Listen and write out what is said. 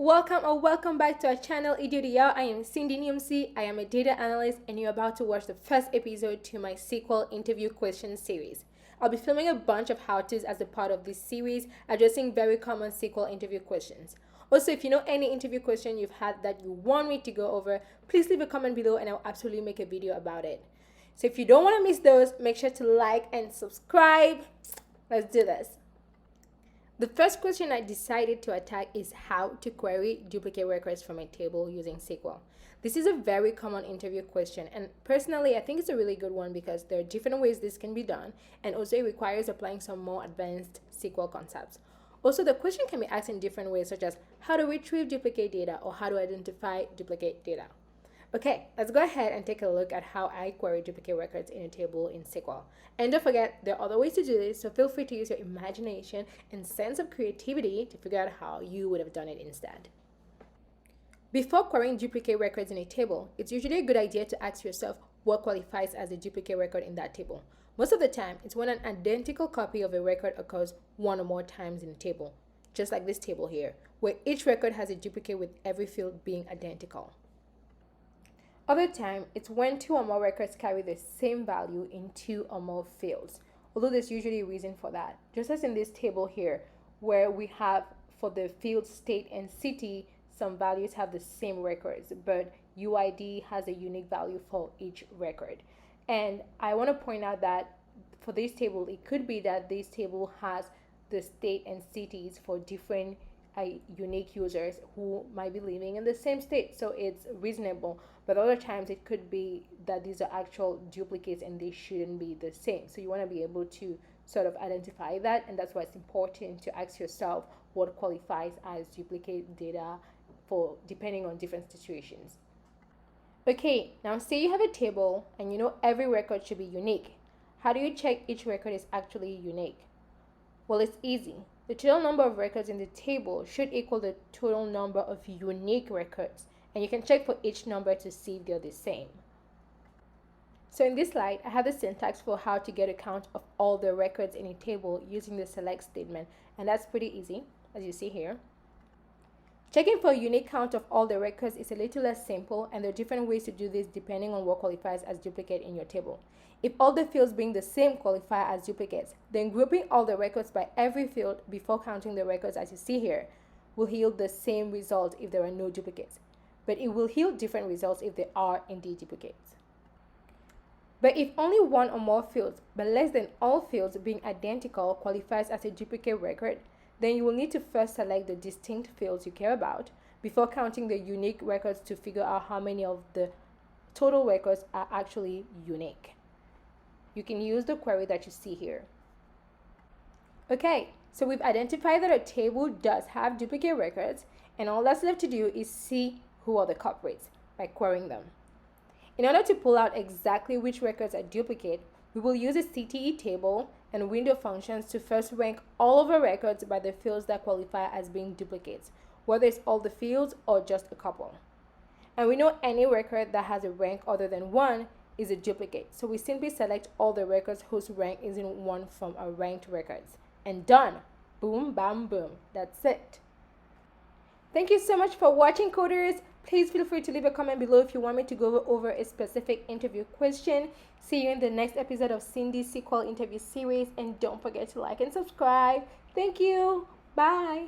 welcome or welcome back to our channel EduUdr. I am Cindy Nyoumsi. I am a data analyst and you're about to watch the first episode to my SQL interview question series. I'll be filming a bunch of how-tos as a part of this series, addressing very common SQL interview questions. Also, if you know any interview question you've had that you want me to go over, please leave a comment below and I'll absolutely make a video about it. So if you don't want to miss those, make sure to like and subscribe. Let's do this. The first question I decided to attack is how to query duplicate records from a table using SQL. This is a very common interview question, and personally I think it's a really good one because there are different ways this can be done, and also it requires applying some more advanced SQL concepts. Also, the question can be asked in different ways, such as how to retrieve duplicate data or how to identify duplicate data. Okay, let's go ahead and take a look at how I query duplicate records in a table in SQL. And don't forget, there are other ways to do this, so feel free to use your imagination and sense of creativity to figure out how you would have done it instead. Before querying duplicate records in a table, it's usually a good idea to ask yourself what qualifies as a duplicate record in that table. Most of the time, it's when an identical copy of a record occurs one or more times in a table, just like this table here, where each record has a duplicate with every field being identical. Other time, it's when two or more records carry the same value in two or more fields, although there's usually a reason for that. Just as in this table here, where we have for the field state and city, some values have the same records, but UID has a unique value for each record. And I want to point out that for this table, it could be that this table has the state and cities for different unique users who might be living in the same state, so it's reasonable. But other times it could be that these are actual duplicates and they shouldn't be the same, so you want to be able to sort of identify that, and that's why it's important to ask yourself what qualifies as duplicate data for depending on different situations. Okay, now say you have a table and you know every record should be unique. How do you check each record is actually unique? Well, it's easy. The total number of records in the table should equal the total number of unique records, and you can check for each number to see if they're the same. So in this slide, I have the syntax for how to get a count of all the records in a table using the select statement, and that's pretty easy, as you see here. Checking for a unique count of all the records is a little less simple, and there are different ways to do this depending on what qualifies as duplicate in your table. If all the fields being the same qualify as duplicates, then grouping all the records by every field before counting the records as you see here will yield the same result if there are no duplicates. But it will yield different results if there are indeed duplicates. But if only one or more fields, but less than all fields being identical qualifies as a duplicate record, then you will need to first select the distinct fields you care about before counting the unique records to figure out how many of the total records are actually unique. You can use the query that you see here. Okay, so we've identified that a table does have duplicate records, and all that's left to do is see who are the culprits by querying them. In order to pull out exactly which records are duplicate, we will use a CTE table and window functions to first rank all of our records by the fields that qualify as being duplicates, whether it's all the fields or just a couple. And we know any record that has a rank other than 1 is a duplicate, so we simply select all the records whose rank is in 1 from our ranked records. And done! Boom, bam, boom. That's it. Thank you so much for watching, coders. Please feel free to leave a comment below if you want me to go over a specific interview question. See you in the next episode of Cindy's SQL interview series, and don't forget to like and subscribe. Thank you. Bye.